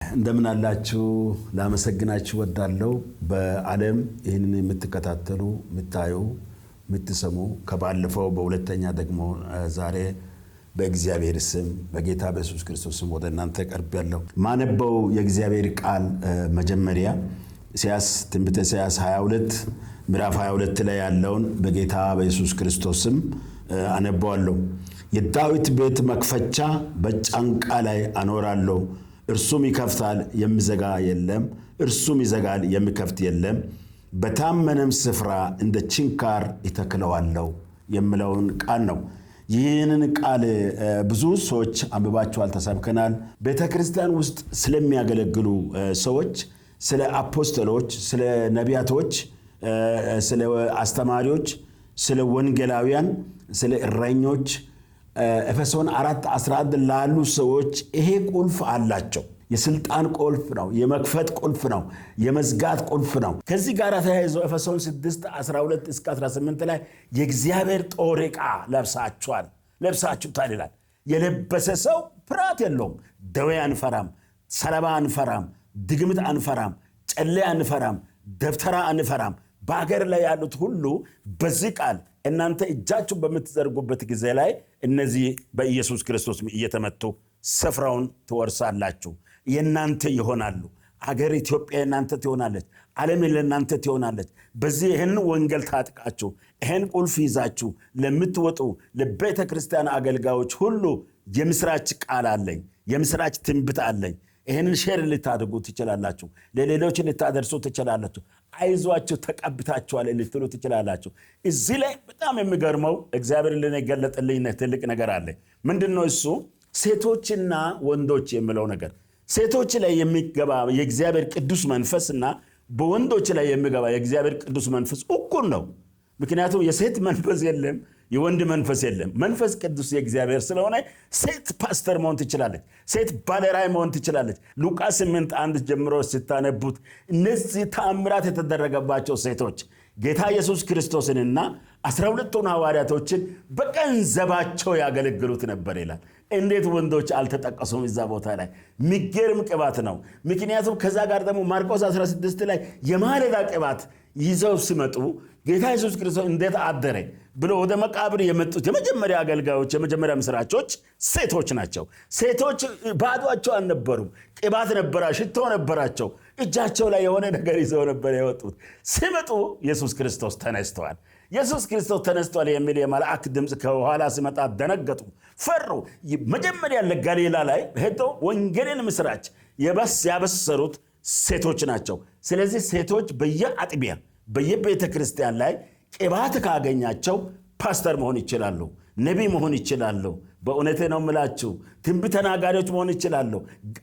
እንደምን አላችሁ ላመሰግናችሁ ወዳለው በዓለም ይህንን የምትከታተሉ የምታዩ የምትሰሙ ከባለፈው በሁለተኛ ደግሞ ዛሬ በእግዚአብሔር ስም በጌታ በኢየሱስ ክርስቶስ ስም ወደ እናንተ ቀርቤያለሁ። ማነበው የእግዚአብሔር ቃል መጀመሪያ ትንቢተ ኢሳይያስ 22 ምዕራፍ 22 ላይ ያለውን በጌታ በኢየሱስ ክርስቶስ ስም አነባዋለሁ። የዳዊት ቤት መክፈቻ በጫንቃ ላይ አኖራለሁ፣ እርሱም ይከፍታል የሚዘጋ የለም፣ እርሱም ይዘጋል የሚከፍት የለም፣ በታመነም ስፍራ እንደ ችንካር ይተክለዋለሁ የሚለውን ቃል ነው። ይህንን ቃል ብዙ ሰዎች አንብባችኋል፣ ተሰብከናል። ቤተ ክርስቲያን ውስጥ ስለሚያገለግሉ ሰዎች፣ ስለ አፖስቶሎች፣ ስለ ነቢያቶች፣ ስለ አስተማሪዎች፣ ስለ ወንጌላውያን፣ ስለ እረኞች ኤፌሶን 4:11 ላሉ ሰዎች ይሄ ቁልፍ አላቸው። የስልጣን ቁልፍ ነው፣ የመክፈት ቁልፍ ነው፣ የመዝጋት ቁልፍ ነው። ከዚህ ጋር ተያይዞ ኤፌሶን 6:12 እስከ 18 ላይ የእግዚአብሔር ጦር ዕቃ ለብሳችሁታል ይላል። የለበሰ ሰው ፍርሃት የለውም። ደዌ አንፈራም፣ ሰለባ አንፈራም፣ ድግምት አንፈራም፣ ጨሌ አንፈራም፣ ደብተራ አንፈራም። በአገር ላይ ያሉት ሁሉ በዚህ ቃል እናንተ እጃችሁ በምትዘርጉበት ጊዜ ላይ እነዚህ በኢየሱስ ክርስቶስ እየተመቱ ስፍራውን ትወርሳላችሁ፣ የናንተ ይሆናሉ። አገር ኢትዮጵያ የናንተ ትሆናለች፣ ዓለም ለናንተ ትሆናለች። በዚህ ይህን ወንጌል ታጥቃችሁ ይህን ቁልፍ ይዛችሁ ለምትወጡ ለቤተ ክርስቲያን አገልጋዮች ሁሉ የምስራች ቃል አለኝ፣ የምስራች ትንቢት አለኝ። ይህንን ሼር ልታደርጉ ትችላላችሁ፣ ለሌሎች ልታደርሱ ትችላላችሁ። አይዟችሁ ተቀብታችኋል ልትሉ ትችላላችሁ። እዚህ ላይ በጣም የሚገርመው እግዚአብሔር ለኔ ገለጠልኝ ትልቅ ነገር አለ። ምንድነው እሱ? ሴቶችና ወንዶች የሚለው ነገር። ሴቶች ላይ የሚገባ የእግዚአብሔር ቅዱስ መንፈስና በወንዶች ላይ የሚገባ የእግዚአብሔር ቅዱስ መንፈስ እኩል ነው። ምክንያቱም የሴት መንፈስ የለም፣ የወንድ መንፈስ የለም። መንፈስ ቅዱስ የእግዚአብሔር ስለሆነ ሴት ፓስተር መሆን ትችላለች፣ ሴት ባለራዕይ መሆን ትችላለች። ሉቃስ 8:1 ጀምሮ ስታነቡት እነዚህ ተአምራት የተደረገባቸው ሴቶች ጌታ ኢየሱስ ክርስቶስንና 12ቱን ሐዋርያቶችን በገንዘባቸው ያገለግሉት ነበር ይላል። እንዴት ወንዶች አልተጠቀሱም እዛ ቦታ ላይ? የሚገርም ቅባት ነው። ምክንያቱም ከዛ ጋር ደግሞ ማርቆስ 16 ላይ የማለዳ ቅባት ይዘው ሲመጡ ጌታ ኢየሱስ ክርስቶስ እንዴት አደረ ብሎ ወደ መቃብር የመጡት የመጀመሪያ አገልጋዮች፣ የመጀመሪያ ምስራቾች ሴቶች ናቸው። ሴቶች ባዷቸው አልነበሩም። ቅባት ነበራቸው፣ ሽቶ ነበራቸው። እጃቸው ላይ የሆነ ነገር ይዘው ነበር የወጡት። ሲመጡ ኢየሱስ ክርስቶስ ተነስተዋል። ኢየሱስ ክርስቶስ ተነስተዋል የሚል የመልአክ ድምፅ ከኋላ ሲመጣ ደነገጡ፣ ፈሩ። መጀመሪያ ለጋሊላ ላይ ሄደው ወንጌልን ምስራች ያበሰሩት ሴቶች ናቸው። ስለዚህ ሴቶች በየአጥቢያ በየቤተ ክርስቲያን ላይ ቅባት ካገኛቸው ፓስተር መሆን ይችላሉ፣ ነቢይ መሆን ይችላሉ። በእውነቴ ነው የምላችሁ፣ ትንቢት ተናጋሪዎች መሆን ይችላሉ፣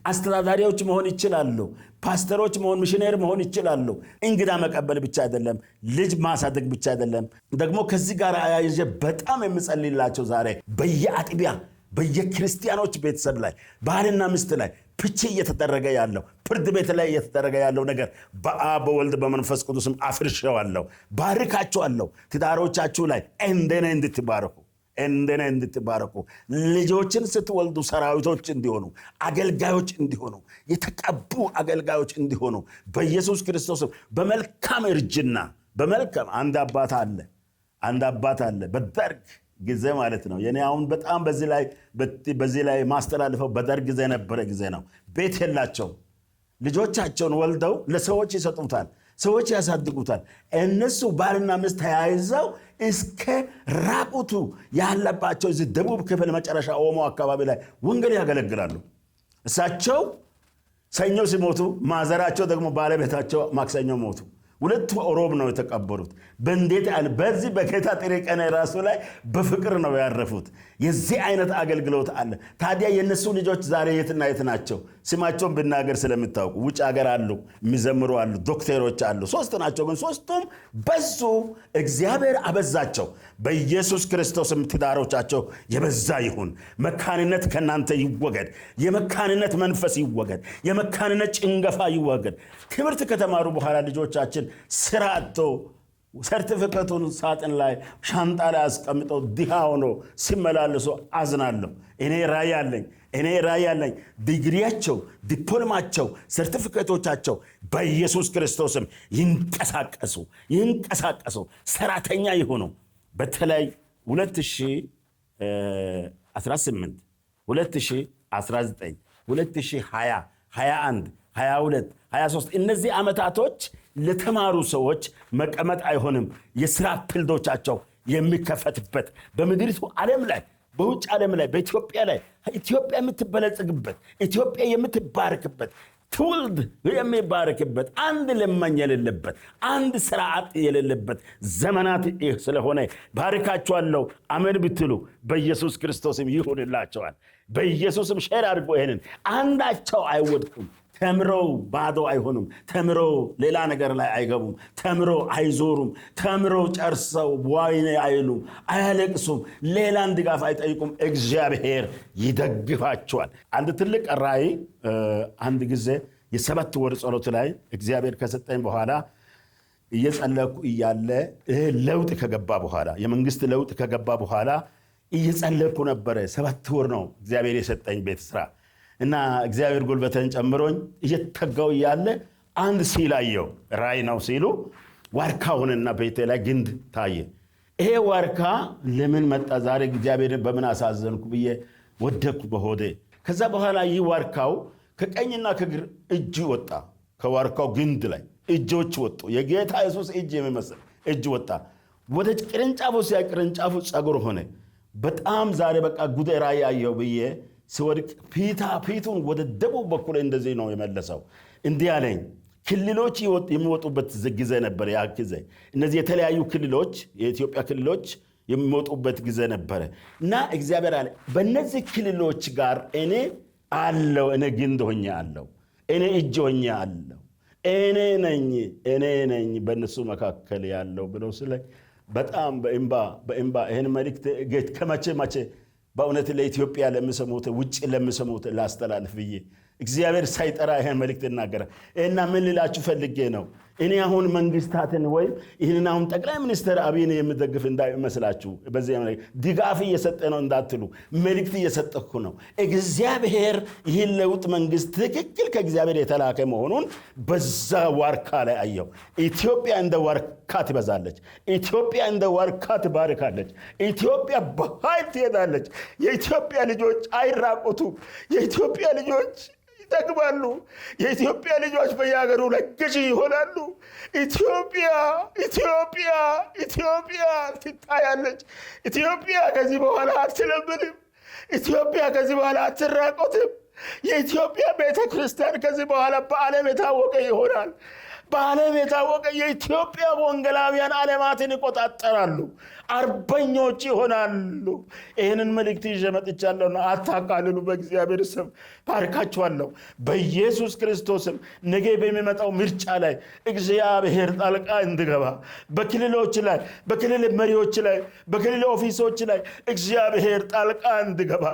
አስተዳዳሪዎች መሆን ይችላሉ፣ ፓስተሮች መሆን፣ ሚሽነሪ መሆን ይችላሉ። እንግዳ መቀበል ብቻ አይደለም፣ ልጅ ማሳደግ ብቻ አይደለም። ደግሞ ከዚህ ጋር አያይዤ በጣም የምጸልይላቸው ዛሬ በየአጥቢያ በየክርስቲያኖች ቤተሰብ ላይ ባልና ሚስት ላይ ፍቺ እየተደረገ ያለው፣ ፍርድ ቤት ላይ እየተደረገ ያለው ነገር በአብ በወልድ በመንፈስ ቅዱስም አፍርሼዋለሁ፣ ባርካቸዋለሁ። ትዳሮቻችሁ ላይ እንደኔ እንድትባረኩ ልጆችን ስትወልዱ ሰራዊቶች እንዲሆኑ፣ አገልጋዮች እንዲሆኑ፣ የተቀቡ አገልጋዮች እንዲሆኑ በኢየሱስ ክርስቶስ በመልካም እርጅና በመልካም አንድ አባት አለ በደርግ ጊዜ ማለት ነው። የኔ አሁን በጣም በዚህ ላይ ማስተላልፈው በደርግ ጊዜ ነበረ ጊዜ ነው። ቤት የላቸው፣ ልጆቻቸውን ወልደው ለሰዎች ይሰጡታል፣ ሰዎች ያሳድጉታል። እነሱ ባልና ሚስት ተያይዘው እስከ ራቁቱ ያለባቸው እዚህ ደቡብ ክፍል መጨረሻ ኦሞ አካባቢ ላይ ወንጌል ያገለግላሉ። እሳቸው ሰኞ ሲሞቱ ማዘራቸው ደግሞ ባለቤታቸው ማክሰኞ ሞቱ። ሁለቱ ሮብ ነው የተቀበሩት። በዚህ በጌታ ጥሬ ቀን ራሱ ላይ በፍቅር ነው ያረፉት። የዚህ አይነት አገልግሎት አለ። ታዲያ የነሱ ልጆች ዛሬ የትና የት ናቸው? ስማቸውን ብናገር ስለምታውቁ ውጭ ሀገር አሉ፣ የሚዘምሩ አሉ፣ ዶክተሮች አሉ። 3 ናቸው፣ ግን 3ቱም በዙ። እግዚአብሔር አበዛቸው። በኢየሱስ ክርስቶስም ትዳሮቻቸው የበዛ ይሁን። መካንነት ከናንተ ይወገድ። የመካንነት መንፈስ ይወገድ። የመካንነት ጭንገፋ ይወገድ። ትምህርት ከተማሩ በኋላ ልጆቻችን ስራ አጥተው ሰርቲፊኬቱን ሳጥን ላይ ሻንጣ ላይ አስቀምጠው ድሃ ሆኖ ሲመላለሱ አዝናለሁ። እኔ ራእይ አለኝ። ዲግሪያቸው፣ ዲፕሎማቸው፣ ሰርቲፊኬቶቻቸው በኢየሱስ ክርስቶስም ይንቀሳቀሱ ሰራተኛ ይሆኑ። በተለይ 2018 2019 2020 21 22 23 እነዚህ ዓመታቶች ለተማሩ ሰዎች መቀመጥ አይሆንም። የሥራ ፊልዶቻቸው የሚከፈትበት በምድሪቱ ዓለም ላይ በውጭ ዓለም ላይ በኢትዮጵያ ላይ ኢትዮጵያ የምትበለጽግበት ኢትዮጵያ የምትባረክበት ትውልድ የሚባረክበት አንድ ለማኝ የሌለበት አንድ ሥራ አጥ የሌለበት ዘመናት ስለሆነ ባርካቸዋለሁ። አሜን ብትሉ በኢየሱስ ክርስቶስም ይሁንላቸዋል። በኢየሱስም ሼር አድርጎ ይሄንን አንዳቸው አይወድቁም። ተምረው ባዶ አይሆኑም። ተምረው ሌላ ነገር ላይ አይገቡም። ተምረው አይዞሩም። ተምረው ጨርሰው ዋይኔ አይሉም፣ አያለቅሱም፣ ሌላን ድጋፍ አይጠይቁም። እግዚአብሔር ይደግፋቸዋል። አንድ ትልቅ ራእይ አንድ ጊዜ የ7 ወር ጸሎት ላይ እግዚአብሔር ከሰጠኝ በኋላ እየጸለኩ እያለ ለውጥ ከገባ በኋላ የመንግስት ለውጥ ከገባ በኋላ እየጸለኩ ነበረ። 7 ወር ነው እግዚአብሔር የሰጠኝ ቤት ስራ እና እግዚአብሔር ጉልበቴን ጨምሮኝ እየተጋው እያለ አንድ ሲል አየሁ። ራእይ ነው ሲሉ ዋርካ ሆነና ቤቴ ላይ ግንድ ታየ። ይሄ ዋርካ ለምን መጣ ዛሬ እግዚአብሔርን በምን አሳዘንኩ ብዬ ወደኩ በሆዴ። ከዛ በኋላ ይህ ዋርካው ከቀኝና ከግር እጅ ወጣ። ከዋርካው ግንድ ላይ እጆች ወጡ። የጌታ ኢየሱስ እጅ የሚመስል እጅ ወጣ። ወደ ቅርንጫፉ ሲያ ቅርንጫፉ ጸጉር ሆነ። በጣም ዛሬ በቃ ጉዴ ራእይ አየሁ ብዬ ሲወድቅ ፊቱን ወደ ደቡብ በኩል እንደዚህ ነው የመለሰው። እንዲህ አለኝ፣ ክልሎች የሚወጡበት ጊዜ ነበር። ያ ጊዜ እነዚህ የተለያዩ ክልሎች የኢትዮጵያ ክልሎች የሚወጡበት ጊዜ ነበረ እና እግዚአብሔር አለ በእነዚህ ክልሎች ጋር እኔ አለው፣ እኔ ግንድ ሆኜ አለው፣ እኔ እጅ ሆኜ አለው፣ እኔ ነኝ በእነሱ መካከል ያለው ብለው ስለ በጣም በእንባ ይህን መልእክት ከመቼ በእውነት ለኢትዮጵያ ለምሰሙት ውጭ ለምሰሙት ላስተላልፍ ብዬ እግዚአብሔር ሳይጠራ ይሄን መልእክት እናገራል። እና ምን ልላችሁ ፈልጌ ነው እኔ አሁን መንግስታትን ወይም ይህንን አሁን ጠቅላይ ሚኒስትር አብይን የምደግፍ እንዳይመስላችሁ በዚህ ድጋፍ እየሰጠ ነው እንዳትሉ መልእክት እየሰጠኩ ነው። እግዚአብሔር ይህን ለውጥ መንግስት ትክክል ከእግዚአብሔር የተላከ መሆኑን በዛ ዋርካ ላይ አየው። ኢትዮጵያ እንደ ዋርካ ትበዛለች። ኢትዮጵያ እንደ ዋርካ ትባርካለች። ኢትዮጵያ በኃይል ትሄዳለች። የኢትዮጵያ ልጆች አይራቆቱም። የኢትዮጵያ ልጆች ይጠግባሉ። የኢትዮጵያ ልጆች በየሀገሩ ላይ ገዢ ይሆናሉ። ኢትዮጵያ ትታያለች። ኢትዮጵያ ከዚህ በኋላ አትለምንም። ኢትዮጵያ ከዚህ በኋላ አትራቆትም። የኢትዮጵያ ቤተ ክርስቲያን ከዚህ በኋላ በዓለም የታወቀ ይሆናል። በዓለም የታወቀ የኢትዮጵያ ወንጌላውያን ዓለማትን ይቆጣጠራሉ፣ አርበኞች ይሆናሉ። ይህንን መልእክት ይዤ መጥቻለሁና አታቃልሉ። በእግዚአብሔር ስም ባርካችኋለሁ። በኢየሱስ ክርስቶስም ነገ በሚመጣው ምርጫ ላይ እግዚአብሔር ጣልቃ እንዲገባ በክልሎች ላይ በክልል መሪዎች ላይ በክልል ኦፊሶች ላይ እግዚአብሔር ጣልቃ እንዲገባ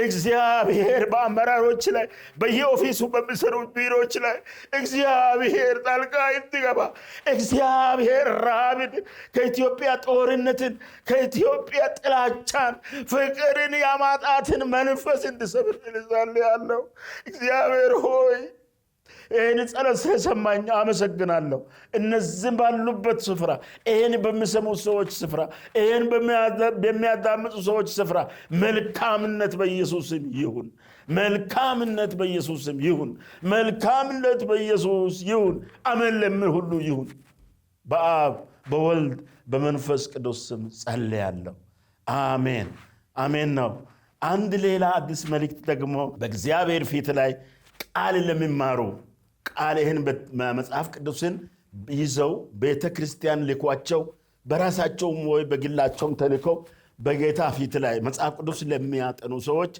እግዚአብሔር በአመራሮች ላይ በየኦፊሱ በሚሰሩት ቢሮዎች ላይ እግዚአብሔር ጣልቃ እንዲገባ እግዚአብሔር ራብን ከኢትዮጵያ ጦርነትን ከኢትዮጵያ ጥላቻን ፍቅርን ያማጣትን መንፈስ እንድሰብር እንጸልያለሁ። እግዚአብሔር ሆይ ይህን ጸሎት ስለሰማኝ አመሰግናለሁ። እነዚህም ባሉበት ስፍራ ይህን በሚሰሙ ሰዎች ስፍራ ይህን በሚያዳምጡ ሰዎች ስፍራ መልካምነት በኢየሱስም ይሁን። መልካምነት በኢየሱስም ይሁን። መልካምነት በኢየሱስ ይሁን። አሜን ለምን ሁሉ ይሁን። በአብ በወልድ በመንፈስ ቅዱስ ስም ጸልያለሁ። አሜን አሜን ነው። አንድ ሌላ አዲስ መልእክት ደግሞ በእግዚአብሔር ፊት ላይ ቃል ለሚማሩ ቃል ይህን መጽሐፍ ቅዱስን ይዘው ቤተ ክርስቲያን ልኳቸው በራሳቸውም ወይ በግላቸውም ተልከው በጌታ ፊት ላይ መጽሐፍ ቅዱስ ለሚያጠኑ ሰዎች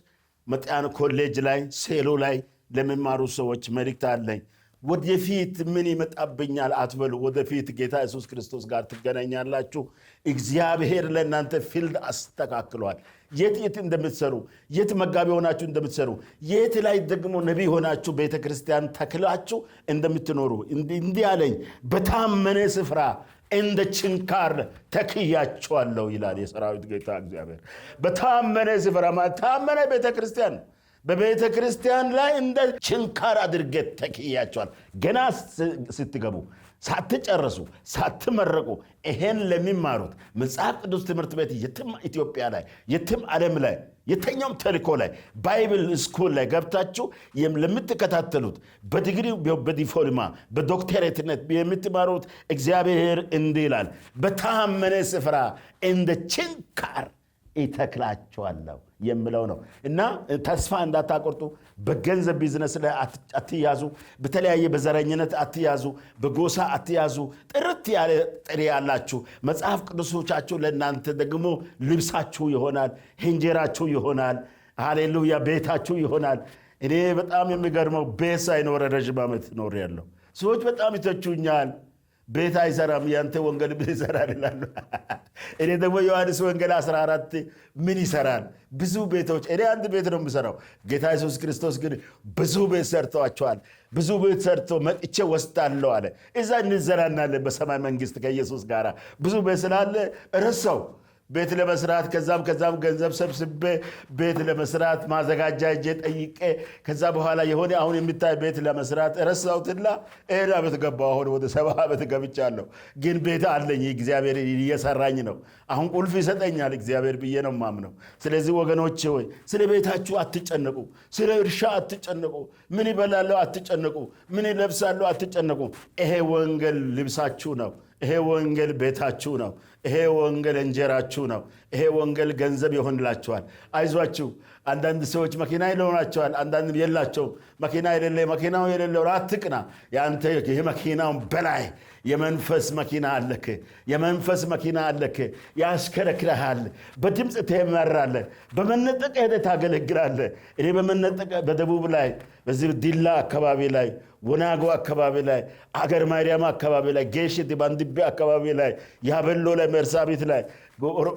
መጥያን ኮሌጅ ላይ ሴሎ ላይ ለሚማሩ ሰዎች መልእክት አለኝ። ወደፊት ምን ይመጣብኛል አትበሉ። ወደፊት ጌታ ኢየሱስ ክርስቶስ ጋር ትገናኛላችሁ። እግዚአብሔር ለእናንተ ፊልድ አስተካክሏል። የት እንደምትሰሩ፣ የት መጋቢ ሆናችሁ እንደምትሰሩ፣ የት ላይ ደግሞ ነቢይ ሆናችሁ ቤተ ክርስቲያን ተክላችሁ እንደምትኖሩ እንዲህ አለኝ። በታመነ ስፍራ እንደ ችንካር ተክያቸዋለሁ ይላል የሰራዊት ጌታ እግዚአብሔር። በታመነ ስፍራ ታመነ ቤተክርስቲያን በቤተክርስቲያን ላይ እንደ ችንካር አድርጌ ተክያቸዋል። ገና ስትገቡ ሳትጨርሱ ሳትመረቁ ይሄን ለሚማሩት መጽሐፍ ቅዱስ ትምህርት ቤት የትም ኢትዮጵያ ላይ የትም ዓለም ላይ የተኛውም ተልኮ ላይ ባይብል ስኩል ላይ ገብታችሁ ለምትከታተሉት በዲግሪ በዲፕሎማ በዶክተሬትነት የምትማሩት እግዚአብሔር እንዲህ ይላል፣ በታመነ ስፍራ እንደ ችንካር ይተክላቸዋለሁ የሚለው ነው። እና ተስፋ እንዳታቆርጡ፣ በገንዘብ ቢዝነስ ላይ አትያዙ፣ በተለያየ በዘረኝነት አትያዙ፣ በጎሳ አትያዙ። ጥርት ያለ ጥሪ ያላችሁ መጽሐፍ ቅዱሶቻችሁ ለእናንተ ደግሞ ልብሳችሁ ይሆናል፣ እንጀራችሁ ይሆናል። ሃሌሉያ! ቤታችሁ ይሆናል። እኔ በጣም የሚገርመው ቤት ሳይኖር ረጅም ዓመት ኖሬያለሁ። ሰዎች በጣም ይተቹኛል። ቤት አይሰራም፣ ያንተ ወንጌል ምን ይሰራል ይላሉ። እኔ ደግሞ ዮሐንስ ወንጌል 14 ምን ይሰራል? ብዙ ቤቶች። እኔ አንድ ቤት ነው የምሰራው። ጌታ ኢየሱስ ክርስቶስ ግን ብዙ ቤት ሰርተዋቸዋል። ብዙ ቤት ሰርቶ መጥቼ ወስዳለሁ አለ። እዛ እንዘራናለን በሰማይ መንግስት ከኢየሱስ ጋር። ብዙ ቤት ስላለ ረሳው ቤት ለመስራት ከዛም ገንዘብ ሰብስቤ ቤት ለመስራት ማዘጋጃ እጄ ጠይቄ ከዛ በኋላ የሆነ አሁን የሚታይ ቤት ለመስራት ረሳውትና እኔ በተገባው አሁን ወደ 70 ዓመት ገብቻለሁ። ግን ቤት አለኝ፣ እግዚአብሔር እየሰራኝ ነው። አሁን ቁልፍ ይሰጠኛል እግዚአብሔር ብዬ ነው ማምነው። ስለዚህ ወገኖቼ ሆይ ስለ ቤታችሁ አትጨነቁ፣ ስለ እርሻ አትጨነቁ፣ ምን ይበላለሁ አትጨነቁ፣ ምን ይለብሳለሁ አትጨነቁ። ይሄ ወንጌል ልብሳችሁ ነው። ይሄ ወንጌል ቤታችሁ ነው። ይሄ ወንጌል እንጀራችሁ ነው። ይሄ ወንጌል ገንዘብ ይሆንላችኋል። አይዟችሁ። አንዳንድ ሰዎች መኪና ይኖራቸዋል፣ አንዳንድ የላቸውም። መኪና መኪናው የሌለው አትቅና። ያንተ የመኪናውን በላይ የመንፈስ መኪና አለክ። የመንፈስ መኪና አለክ። ያስከረክረሃል። በድምፅ ትመራለህ። በመነጠቅ ሄደህ ታገለግላለህ። እኔ በመነጠቅ በደቡብ ላይ በዚህ ዲላ አካባቢ ላይ ወናጎ አካባቢ ላይ አገር ማርያም አካባቢ ላይ ጌሽት ባንድቤ አካባቢ ላይ ያበሎ ላይ መርሳቤት ላይ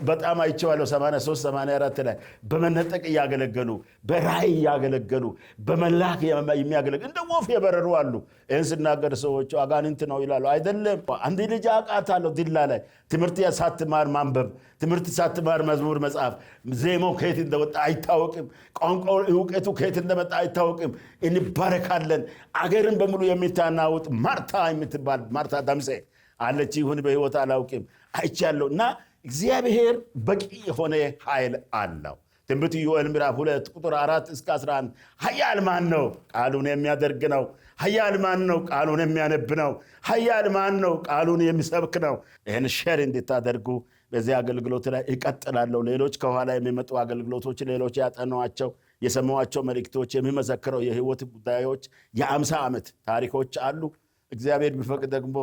በጣም አይቼዋለሁ። 83 84 ላይ በመነጠቅ እያገለገሉ በራእይ እያገለገሉ በመላክ የሚያገለግሉ እንደ ወፍ የበረሩ አሉ። ይህን ስናገር ሰዎቹ አጋንንት ነው ይላሉ። አይደለም። አንድ ልጅ አውቃታለሁ ዲላ ላይ ትምህርት ሳትማር ማንበብ፣ ትምህርት ሳትማር መዝሙር መጽሐፍ፣ ዜማው ከየት እንደወጣ አይታወቅም። ቋንቋው እውቀቱ ከየት እንደመጣ አይታወቅም። እንባረካለን። አገርን በሙሉ የሚታናውጥ ማርታ የምትባል ማርታ ዳምሴ አለች። ይሁን በሕይወት አላውቅም፣ አይቻለሁ። እና እግዚአብሔር በቂ የሆነ ኃይል አለው። ትንቢተ ዮኤል ምዕራፍ 2 ቁጥር 4 እስከ 11 ኃያል ማን ነው? ቃሉን የሚያደርግ ነው። ኃያል ማን ነው? ቃሉን የሚያነብ ነው። ኃያል ማን ነው? ቃሉን የሚሰብክ ነው። ይህን ሼር እንድታደርጉ በዚህ አገልግሎት ላይ እቀጥላለሁ። ሌሎች ከኋላ የሚመጡ አገልግሎቶች፣ ሌሎች ያጠኗቸው የሰማዋቸው መልእክቶች፣ የሚመሰክረው የህይወት ጉዳዮች፣ የ50 ዓመት ታሪኮች አሉ። እግዚአብሔር ቢፈቅድ ደግሞ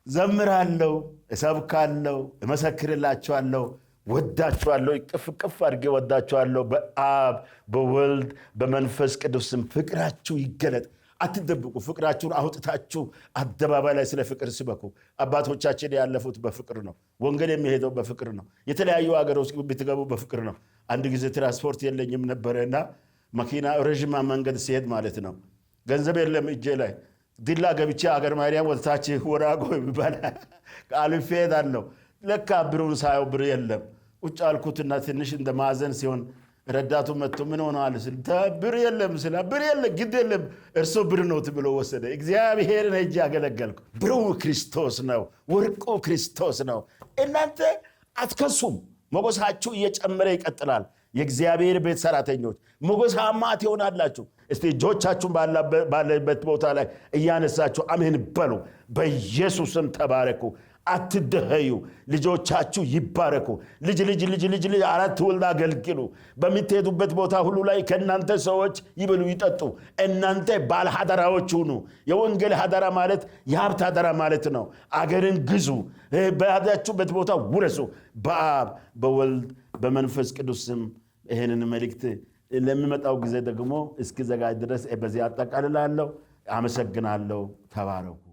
ዘምራለሁ፣ እሰብካለሁ፣ እመሰክርላችኋለሁ። ወዳችኋለሁ። ቅፍ አድርጌ ወዳችኋለሁ። በአብ በወልድ በመንፈስ ቅዱስም ፍቅራችሁ ይገለጥ። አትደብቁ። ፍቅራችሁን አውጥታችሁ አደባባይ ላይ ስለ ፍቅር ስበኩ። አባቶቻችን ያለፉት በፍቅር ነው። ወንጌል የሚሄደው በፍቅር ነው። የተለያዩ ሀገሮች ብትገቡ በፍቅር ነው። አንድ ጊዜ ትራንስፖርት የለኝም ነበረና መኪና ረዥም መንገድ ሲሄድ ማለት ነው፣ ገንዘብ የለም እጄ ላይ። ዲላ ገብቼ አገር ማርያም ወጥታች ወራጎ ይባል አልፌ ሄዳለሁ። ለካ ብሩን ሳየው ብር የለም። ቁጭ አልኩትና ትንሽ እንደ ማዘን ሲሆን ረዳቱ መጥቶ ምን ሆነዋል ስል ብር የለም ስላ ብር የለም ግድ የለም እርሱ ብር ነው ብሎ ወሰደ። እግዚአብሔርን ሄጄ አገለገልኩ። ብሩ ክርስቶስ ነው፣ ወርቁ ክርስቶስ ነው። እናንተ አትከሱም። ሞገሳችሁ እየጨመረ ይቀጥላል። የእግዚአብሔር ቤት ሰራተኞች ሞገሳማ ትሆናላችሁ። እስቲ እጆቻችሁን ባለበት ቦታ ላይ እያነሳችሁ አሜን በሉ። በኢየሱስም ተባረኩ። አትደኸዩ። ልጆቻችሁ ይባረኩ። ልጅ 4 ወልድ አገልግሉ። በምትሄዱበት ቦታ ሁሉ ላይ ከእናንተ ሰዎች ይብሉ ይጠጡ። እናንተ ባለ ሀደራዎች ሁኑ። የወንጌል ሀደራ ማለት የሀብት ሀደራ ማለት ነው። አገርን ግዙ። በያዛችሁበት ቦታ ውረሱ። በአብ በወልድ በመንፈስ ቅዱስም ይህንን መልእክት ለሚመጣው ጊዜ ደግሞ እስኪዘጋጅ ድረስ በዚህ አጠቃልላለሁ። አመሰግናለሁ። ተባረኩ።